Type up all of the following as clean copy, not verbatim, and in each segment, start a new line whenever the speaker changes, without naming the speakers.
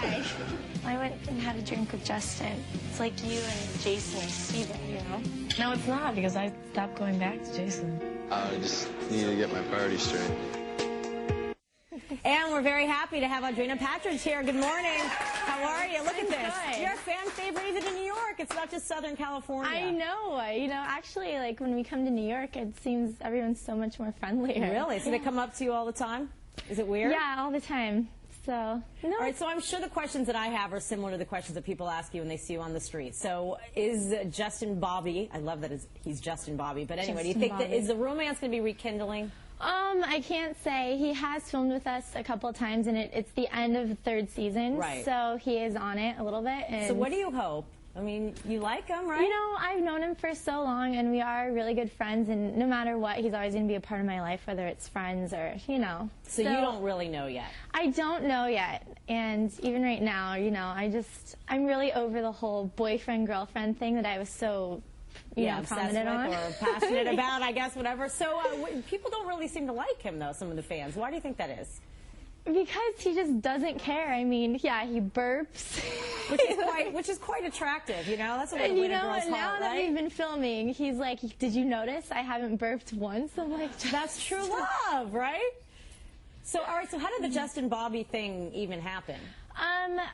Hi. I went and had a drink with Justin. It's like you and Jason or Steven, you know?
No, it's not, because I stopped going back to Jason.
I just need to get my priorities straight.
And we're very happy to have Audrina Patridge here. Good morning. How are you? Look at this.
Good.
You're a fan favorite even in New York. It's not just Southern California.
I know. You know, actually, like, when we come to New York, it seems everyone's so much more friendly here.
Really? So they come up to you all the time? Is it weird?
Yeah, all the time. So, no.
All right, so I'm sure the questions that I have are similar to the questions that people ask you when they see you on the street. So is Justin Bobby, I love that he's Justin Bobby, but anyway, do you think that, is the romance going to be rekindling?
I can't say. He has filmed with us a couple of times, and it's the end of the third season.
Right.
So he is on it a little bit. And
so what do you hope? I mean, you like him, right?
You know, I've known him for so long, and we are really good friends, and no matter what, he's always going to be a part of my life, whether it's friends or, you know.
So you don't really know yet? I
don't know yet, and even right now, you know, I'm really over the whole boyfriend-girlfriend thing that I was so, you know, prominent on.
Or passionate about, I guess, whatever. So people don't really seem to like him, though, some of the fans. Why do you think that is?
Because he just doesn't care. I mean, yeah, he burps.
Which is quite attractive, you know? That's a way to win a girl's heart,
now that we've been filming, he's like, did you notice I haven't burped once? I'm like,
that's true love, right? So, all right, so how did the Justin Bobby thing even happen?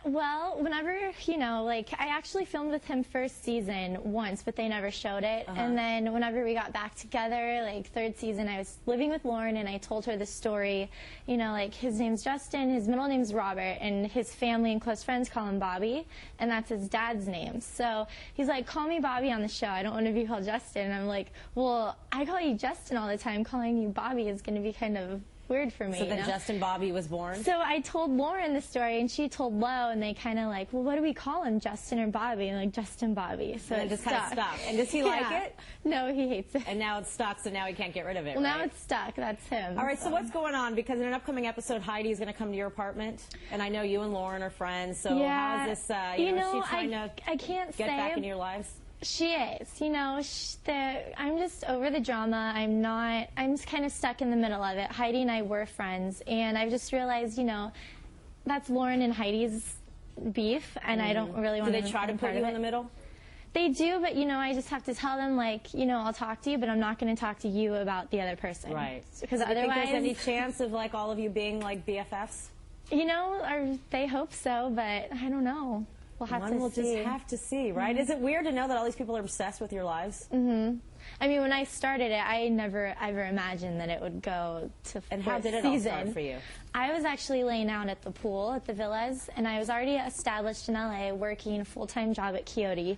Well, whenever, you know, like, I actually filmed with him first season once, but they never showed it. And then whenever we got back together, like, third season, I was living with Lauren, and I told her the story, you know, like, his name's Justin, his middle name's Robert, and his family and close friends call him Bobby, and that's his dad's name. So he's like, call me Bobby on the show. I don't want to be called Justin. And I'm like, well, I call you Justin all the time. Calling you Bobby is going to be kind of weird for me.
So then Justin Bobby was born?
So I told Lauren the story, and she told Lo, and they kind of like, well, what do we call him, Justin or Bobby? And like, Justin Bobby. So
it just kind of stuck. And does he like it?
No, he hates it.
And now it's stuck, so now he can't get rid of it,
Well, now it's stuck. That's him.
All right, so what's going on? Because in an upcoming episode, Heidi is going to come to your apartment, and I know you and Lauren are friends, so how is this, you know, is she trying to get back into your lives?
She is. You know, I'm just over the drama. I'm just kind of stuck in the middle of it. Heidi and I were friends, and I've just realized, you know, that's Lauren and Heidi's beef, and I don't really want to.
Do they try to put you in the middle?
They do, but, you know, I just have to tell them, like, you know, I'll talk to you, but I'm not going to talk to you about the other person.
Right.
Because
otherwise, do you think there's any chance of, like, all of you being, like, BFFs?
You know, they hope so, but I don't know. We'll have to see.
One will just have to see, right? Is it weird to know that all these people are obsessed with your lives?
I mean, when I started it, I never ever imagined that it would go to
And how did it all start for you?
I was actually laying out at the pool at the villas, and I was already established in LA working a full-time job at Coyote.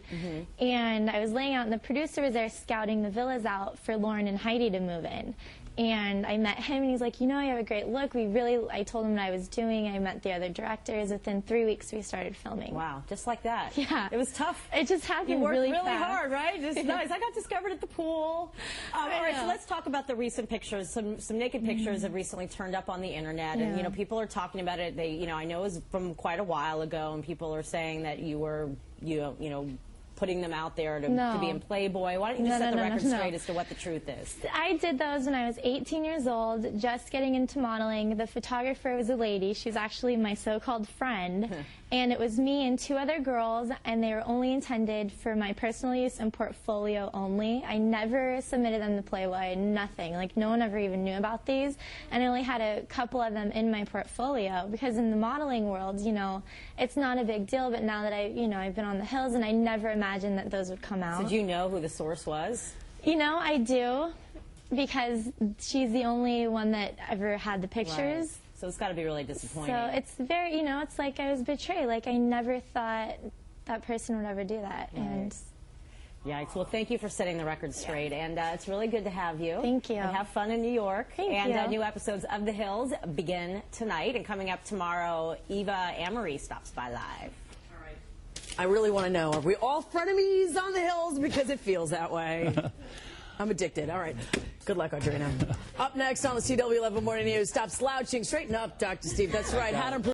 And I was laying out, and the producer was there scouting the villas out for Lauren and Heidi to move in. And I met him, and he's like, you know, you have a great look. I told him what I was doing. I met the other directors. Within 3 weeks, we started filming.
Wow, just like that.
Yeah.
It was tough.
It just happened
you worked
really
hard, right? Just nice. I got discovered at the pool. All right, so let's talk about the recent pictures. Some naked pictures have recently turned up on the internet, and, you know, people are talking about it. They, you know, I know it was from quite a while ago, and people are saying that you were, you know, putting them out there to be in Playboy. Why don't you just set the record straight as to what the truth is?
I did those when I was 18 years old, just getting into modeling. The photographer was a lady. She was actually my so-called friend. And it was me and 2 other girls, and they were only intended for my personal use and portfolio only. I never submitted them to Playboy, nothing. Like, no one ever even knew about these. And I only had a couple of them in my portfolio, because in the modeling world, you know, it's not a big deal. But now that I've been on the hills, and I never imagined that those would come out.
So do you know who the source was?
You know, I do, because she's the only one that ever had the pictures.
Right. So it's got to be really disappointing.
So it's very, you know, it's like I was betrayed. Like, I never thought that person would ever do that.
Right.
And
yikes. Well, thank you for setting the record straight. And it's really good to have you.
Thank you.
And have fun in New York.
Thank you.
And new episodes of The Hills begin tonight. And coming up tomorrow, Eva Amory stops by live.
I really want to know, are we all frenemies on the hills? Because it feels that way. I'm addicted. All right. Good luck, Audrina. Up next on the CW 11 Morning News, stop slouching, straighten up, Dr. Steve. That's right. How to